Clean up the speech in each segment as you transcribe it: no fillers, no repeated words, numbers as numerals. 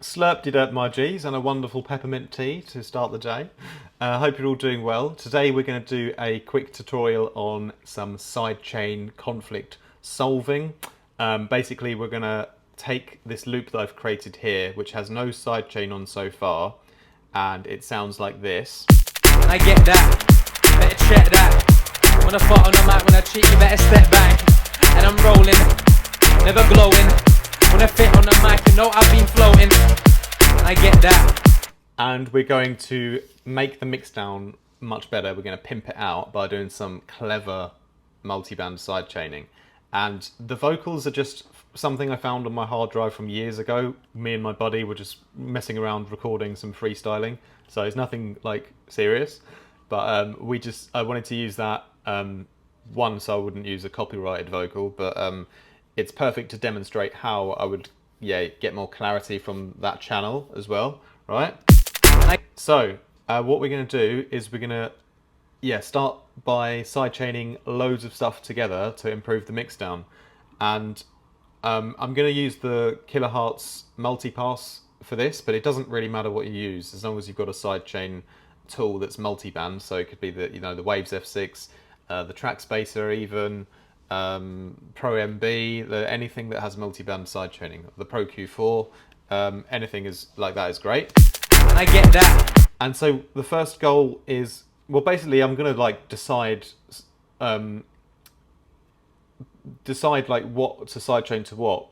Slurped it up, my G's, and a wonderful peppermint tea to start the day. Hope you're all doing well. Today we're going to do a quick tutorial on some sidechain conflict solving. Basically, we're going to take this loop that I've created here, which has no sidechain on so far, and it sounds like this. I get that, better check that. When I fart on the mic, when I cheat, you better step back. And I'm rolling, never glowing. When I fit on the mic, you know I've been floating. I get that. And we're going to make the mix down much better. We're going to pimp it out by doing some clever multi-band sidechaining. And the vocals are just something I found on my hard drive from years ago. Me and my buddy were just messing around recording some freestyling. So it's nothing like serious. But I wanted to use that, one, so I wouldn't use a copyrighted vocal, but it's perfect to demonstrate how I would get more clarity from that channel as well, right? So what we're going to do is we're going to start by sidechaining loads of stuff together to improve the mix down. And I'm going to use the kilohertz multipass for this, but it doesn't really matter what you use as long as you've got a sidechain tool that's multi-band. So it could be the Waves F6, the track spacer, even Pro MB, anything that has multi-band sidechaining, the Pro Q4, anything is like that is great. I get that. And so the first goal is, well, basically I'm gonna like decide like what to sidechain to what,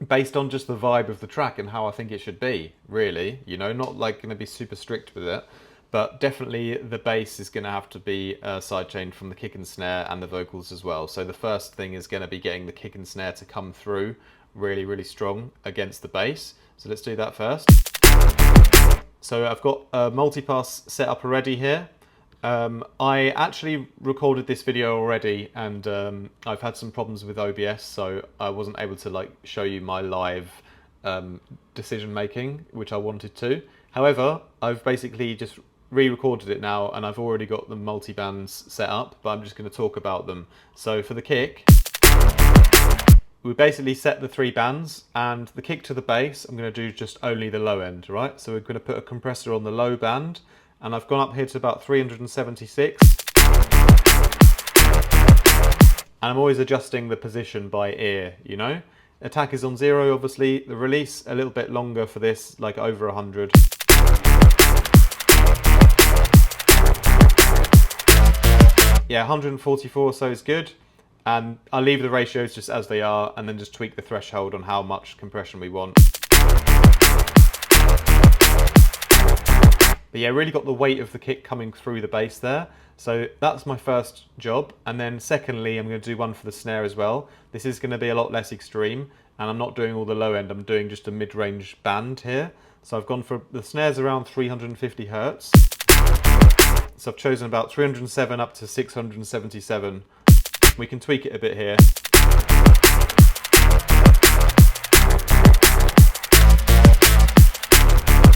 based on just the vibe of the track and how I think it should be, really, not like gonna be super strict with it. But definitely the bass is going to have to be sidechained from the kick and snare and the vocals as well. So the first thing is going to be getting the kick and snare to come through really, really strong against the bass. So let's do that first. So I've got a multipass set up already here. I actually recorded this video already, and I've had some problems with OBS, so I wasn't able to show you my live decision making, which I wanted to. However, I've basically just re-recorded it now, and I've already got the multi-bands set up, but I'm just going to talk about them. So for the kick, we basically set the 3 bands, and the kick to the bass, I'm going to do just only the low end, right? So we're going to put a compressor on the low band, and I've gone up here to about 376. And I'm always adjusting the position by ear, Attack is on 0, obviously. The release, a little bit longer for this, like over 100. Yeah, 144 or so is good. And I'll leave the ratios just as they are, and then just tweak the threshold on how much compression we want. But yeah, really got the weight of the kick coming through the bass there. So that's my first job. And then secondly, I'm going to do one for the snare as well. This is going to be a lot less extreme, and I'm not doing all the low end, I'm doing just a mid-range band here. So I've gone for the snares around 350 Hertz. So I've chosen about 307 up to 677. We can tweak it a bit here.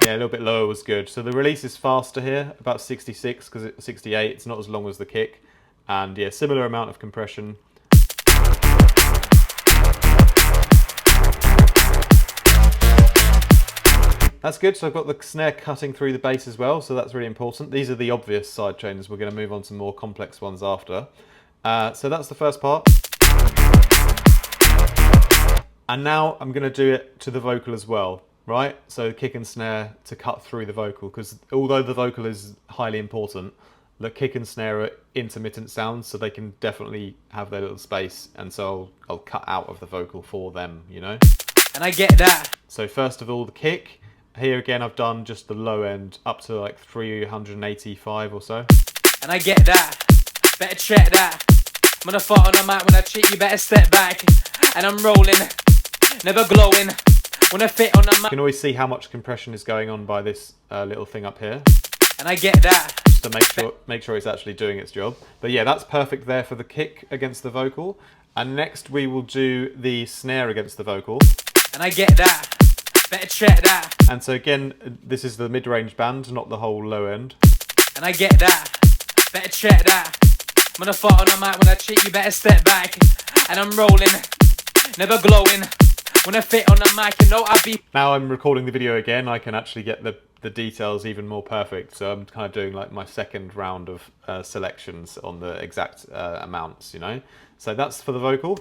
Yeah, a little bit lower was good. So the release is faster here, about 66, because it's 68. It's not as long as the kick. And yeah, similar amount of compression. That's good. So I've got the snare cutting through the bass as well, so that's really important. These are the obvious sidechainers. We're going to move on to more complex ones after. So that's the first part. And now I'm going to do it to the vocal as well, right? So kick and snare to cut through the vocal, because although the vocal is highly important, the kick and snare are intermittent sounds, so they can definitely have their little space, and so I'll cut out of the vocal for them, And I get that. So first of all, the kick. Here again, I've done just the low end up to like 385 or so. And I get that, better check that. When I fart on the mic, when I cheat, you better step back. And I'm rolling, never glowing. When I fit on the mic, you can always see how much compression is going on by this little thing up here. And I get that. Just to make sure it's actually doing its job. But yeah, that's perfect there for the kick against the vocal. And next we will do the snare against the vocal. And I get that. Better check that. And so again, this is the mid-range band, not the whole low end. And I get that. Better check that. When I fart on the mic, when I cheat, you better step back. And I'm rolling, never glowing. When I fit on the mic, you know I be. Now I'm recording the video again, I can actually get the details even more perfect. So I'm kind of doing like my second round of selections on the exact amounts, you know. So that's for the vocal.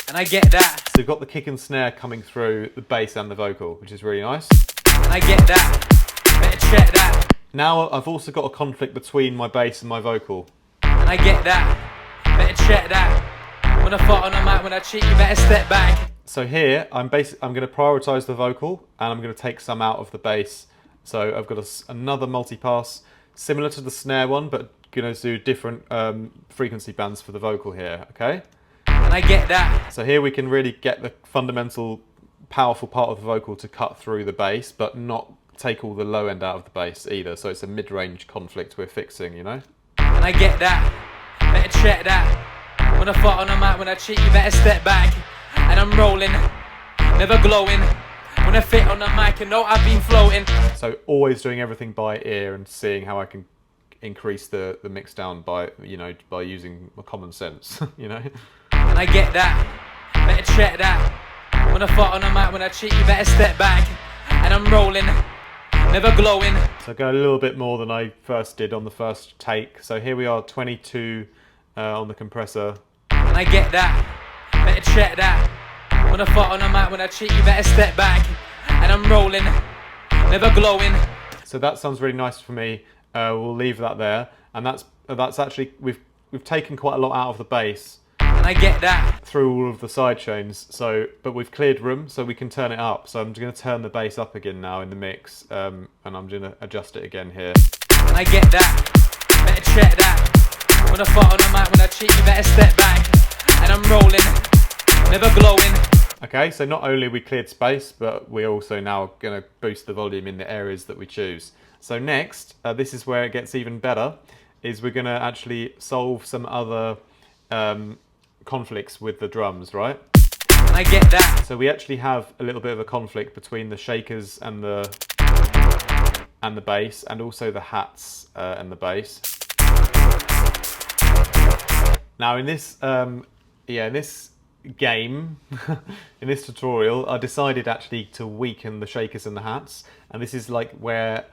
And I get that. So we've got the kick and snare coming through the bass and the vocal, which is really nice. And I get that. Better check that. Now I've also got a conflict between my bass and my vocal. And I get that. Better check that. When I fought on the mic, when I cheat, you better step back. So here I'm going to prioritize the vocal and I'm going to take some out of the bass. So I've got another multi-pass similar to the snare one, but going to do different frequency bands for the vocal here. Okay. And I get that. So here we can really get the fundamental powerful part of the vocal to cut through the bass, but not take all the low end out of the bass either. So it's a mid-range conflict we're fixing, you know? And I get that. Better check that. When I fought on the mic, when I cheat, you better step back. And I'm rolling, never glowing. When I fit on the mic, you know I've been floating. So always doing everything by ear and seeing how I can increase the mix down by, you know, by using my common sense, you know? And I get that. Better check that. When I fought on the mic, when I cheat, you better step back. And I'm rolling, never glowing. So I go a little bit more than I first did on the first take. So here we are, 22 on the compressor. And I get that. Better check that. When I fought on the mic, when I cheat, you better step back. And I'm rolling, never glowing. So that sounds really nice for me. We'll leave that there. And that's actually, we've taken quite a lot out of the bass. And I get that. Through all of the side chains. So, but we've cleared room, so we can turn it up. So I'm going to turn the bass up again now in the mix, and I'm going to adjust it again here. And I get that. Better check that. When I fought on the mic, when I cheat, you better step back. And I'm rolling, never glowing. Okay, so not only we cleared space, but we're also now going to boost the volume in the areas that we choose. So next, this is where it gets even better, is we're going to actually solve some other conflicts with the drums, right? I get that. So we actually have a little bit of a conflict between the shakers and the bass, and also the hats and the bass. Now in this in this game, in this tutorial, I decided actually to weaken the shakers and the hats, and this is like where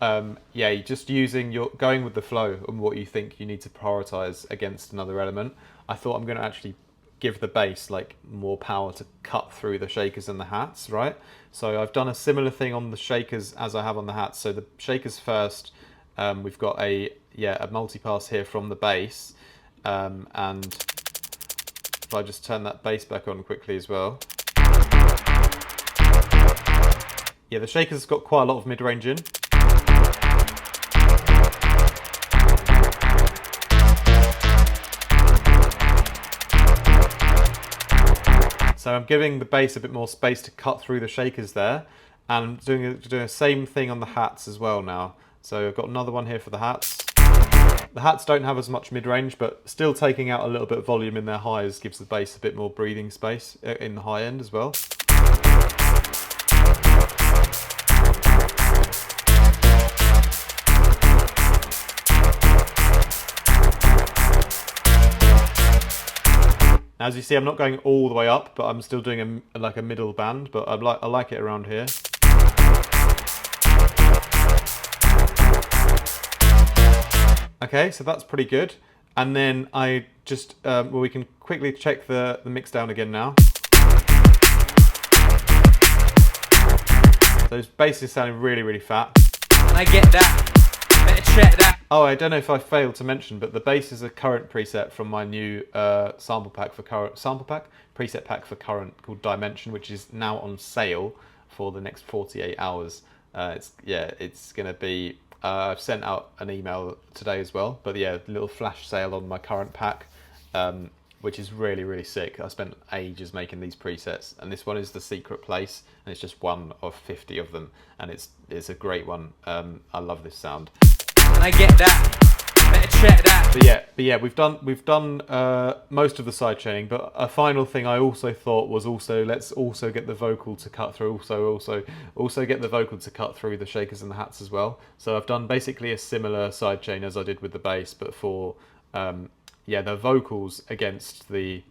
you're just going with the flow and what you think you need to prioritize against another element. I thought I'm going to actually give the bass like more power to cut through the shakers and the hats, right? So I've done a similar thing on the shakers as I have on the hats. So the shakers first, we've got a multi-pass here from the bass, and if I just turn that bass back on quickly as well. Yeah, the shaker's got quite a lot of mid-range in. So I'm giving the bass a bit more space to cut through the shakers there, and doing the same thing on the hats as well now. So I've got another one here for the hats. The hats don't have as much mid-range, but still taking out a little bit of volume in their highs gives the bass a bit more breathing space in the high end as well. Now, as you see, I'm not going all the way up, but I'm still doing like a middle band, but I like it around here. Okay, so that's pretty good. And then I just, we can quickly check the mix down again now. So this bass is sounding really, really fat. I get that. Better check that. Oh, I don't know if I failed to mention, but the bass is a current preset from my new preset pack for current called Dimension, which is now on sale for the next 48 hours. It's gonna be. I've sent out an email today as well, but yeah, a little flash sale on my current pack, which is really, really sick. I spent ages making these presets, and this one is the secret place, and it's just one of 50 of them, and it's a great one. I love this sound. And I get that. Better check that. But yeah, we've done most of the side chaining, but a final thing I also thought was let's also get the vocal to cut through. Also get the vocal to cut through the shakers and the hats as well. So I've done basically a similar side chain as I did with the bass, but for the vocals against the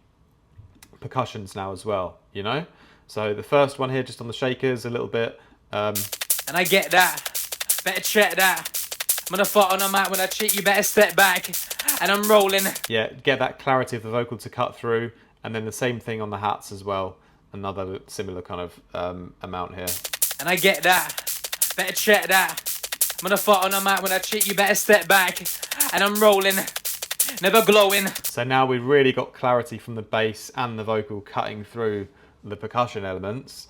percussions now as well. You know, So the first one here, just on the shakers a little bit. And I get that. Better check that. I'm gonna fart on the mic when I cheat. You better step back. And I'm rolling. Yeah, get that clarity of the vocal to cut through, and then the same thing on the hats as well. Another similar kind of amount here. And I get that. Better check that. I'm gonna fart on the mic when I cheat. You better step back. And I'm rolling. Never glowing. So now we've really got clarity from the bass and the vocal cutting through the percussion elements,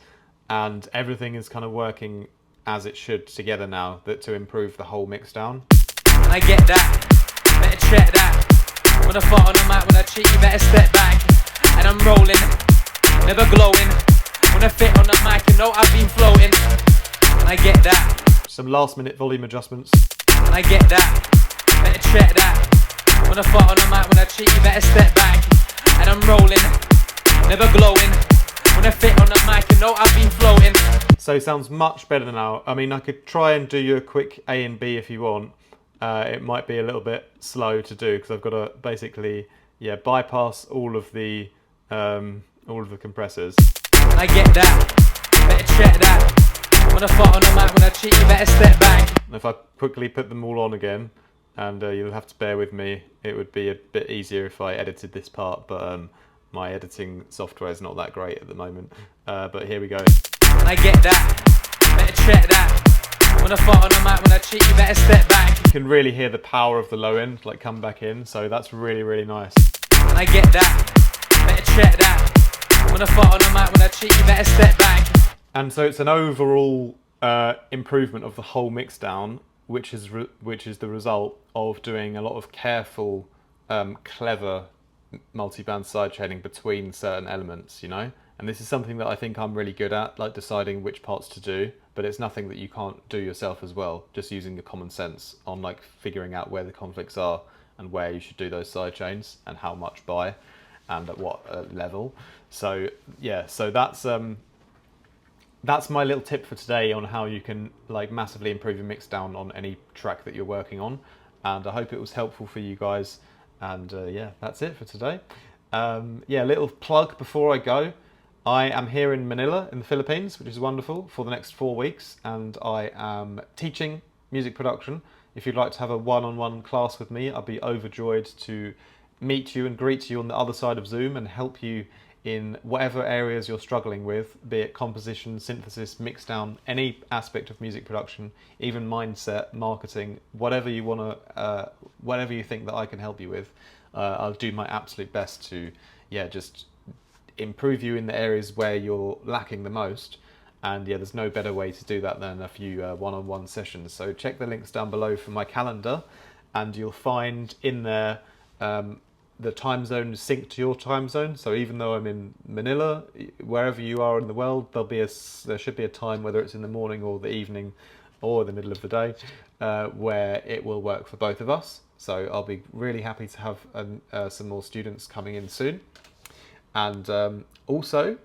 and everything is kind of working as it should together now to improve the whole mix down. And I get that. Better check that. I'm gonna fart on the mic when I cheat. You better step back. And I'm rolling. Never glowing. When I fit on the mic, you know I've been floating. And I get that. Some last minute volume adjustments. And I get that. Better check that. When I fart on the mic when I cheat, you better step back. And I'm rolling. Never glowing. When I fit on the mic, you know I've been floating. So it sounds much better now. I mean, I could try and do you a quick A and B if you want. It might be a little bit slow to do because I've got to basically, bypass all of the compressors. And I get that. Better check that. When I fart on the mic when I cheat, you better step back. And if I quickly put them all on again, and you'll have to bear with me, it would be a bit easier if I edited this part, but my editing software is not that great at the moment. But here we go. And I get that. Better check that. When I fart on the mic when I cheat, you better step back. You can really hear the power of the low end like come back in, so that's really, really nice. And I get that. Better check that. When I fart on the mic when I cheat, you better step back. And so it's an overall improvement of the whole mix down, which is the result of doing a lot of careful, clever multi-band sidechaining between certain elements, you know? And this is something that I think I'm really good at, like deciding which parts to do, but it's nothing that you can't do yourself as well, just using your common sense on like figuring out where the conflicts are and where you should do those sidechains and how much by and at what level. So yeah, so that's my little tip for today on how you can like massively improve your mix down on any track that you're working on, and I hope it was helpful for you guys. And yeah, that's it for today. Yeah, little plug before I go. I am here in Manila in the Philippines, which is wonderful, for the next 4 weeks, and I am teaching music production. If you'd like to have a one-on-one class with me, I'd be overjoyed to meet you and greet you on the other side of Zoom and help you in whatever areas you're struggling with, be it composition, synthesis, mixdown, any aspect of music production, even mindset, marketing, whatever you want to, whatever you think that I can help you with. I'll do my absolute best to, just improve you in the areas where you're lacking the most. And yeah, there's no better way to do that than a few one-on-one sessions. So check the links down below for my calendar, and you'll find in there the time zone is synced to your time zone. So even though I'm in Manila, wherever you are in the world, there should be a time, whether it's in the morning or the evening or the middle of the day, where it will work for both of us. So I'll be really happy to have some more students coming in soon. And also,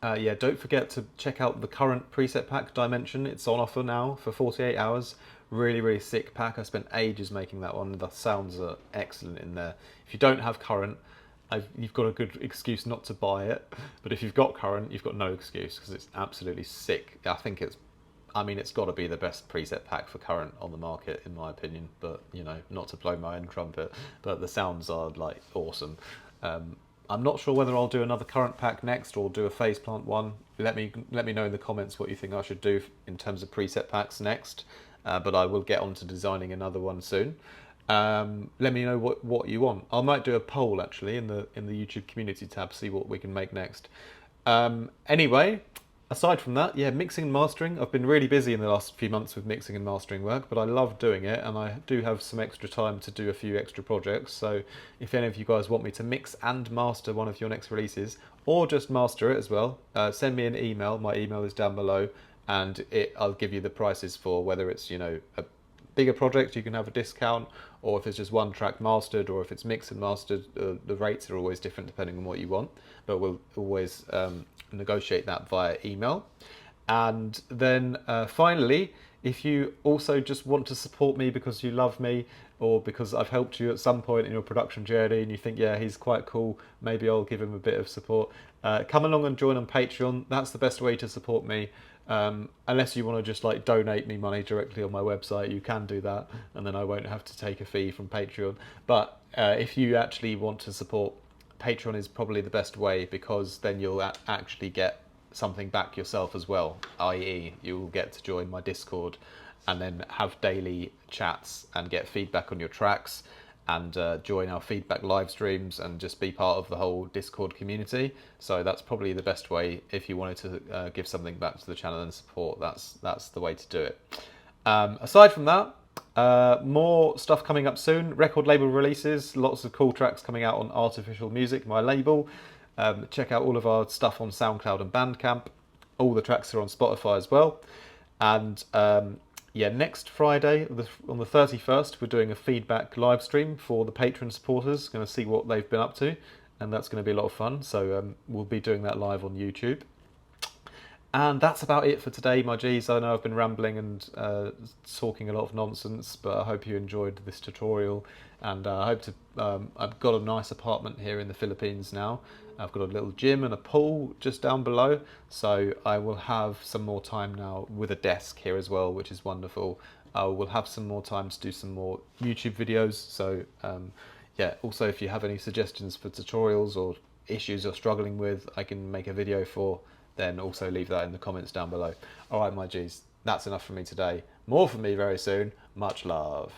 don't forget to check out the current preset pack Dimension. It's on offer now for 48 hours. Really, really sick pack. I spent ages making that one. The sounds are excellent in there. If you don't have current, you've got a good excuse not to buy it. But if you've got current, you've got no excuse because it's absolutely sick. I think it's got to be the best preset pack for current on the market, in my opinion. But, not to blow my own trumpet, but the sounds are like awesome. I'm not sure whether I'll do another current pack next or do a phase plant one. Let me know in the comments what you think I should do in terms of preset packs next. But I will get on to designing another one soon. Let me know what you want. I might do a poll actually in the YouTube community tab, see what we can make next. Anyway, aside from that, mixing and mastering. I've been really busy in the last few months with mixing and mastering work, but I love doing it, and I do have some extra time to do a few extra projects. So if any of you guys want me to mix and master one of your next releases, or just master it as well, send me an email. My email is down below, and I'll give you the prices for whether it's a bigger project, you can have a discount, or if it's just one track mastered, or if it's mixed and mastered, the rates are always different depending on what you want, but we'll always negotiate that via email. And then finally, if you also just want to support me because you love me, or because I've helped you at some point in your production journey and you think, he's quite cool, maybe I'll give him a bit of support, Come along and join on Patreon. That's the best way to support me. Unless you want to just like donate me money directly on my website, you can do that, and then I won't have to take a fee from Patreon. But if you actually want to support, Patreon is probably the best way, because then you'll actually get something back yourself as well, i.e. you'll get to join my Discord and then have daily chats and get feedback on your tracks, and join our feedback live streams and just be part of the whole Discord community. So that's probably the best way if you wanted to give something back to the channel and support. That's the way to do it. Aside from that, more stuff coming up soon. Record label releases, lots of cool tracks coming out on Artificial Music, my label. Check out all of our stuff on SoundCloud and Bandcamp. All the tracks are on Spotify as well. And yeah, next Friday, on the 31st, we're doing a feedback live stream for the Patreon supporters. Going to see what they've been up to, and that's going to be a lot of fun. So we'll be doing that live on YouTube. And that's about it for today, my G's. I know I've been rambling and talking a lot of nonsense, but I hope you enjoyed this tutorial. And I hope to. I've got a nice apartment here in the Philippines now. I've got a little gym and a pool just down below, so I will have some more time now with a desk here as well, which is wonderful. I will have some more time to do some more YouTube videos. So yeah, also if you have any suggestions for tutorials or issues you're struggling with, I can make a video for, then also leave that in the comments down below. All right, my G's, that's enough for me today. More from me very soon. Much love.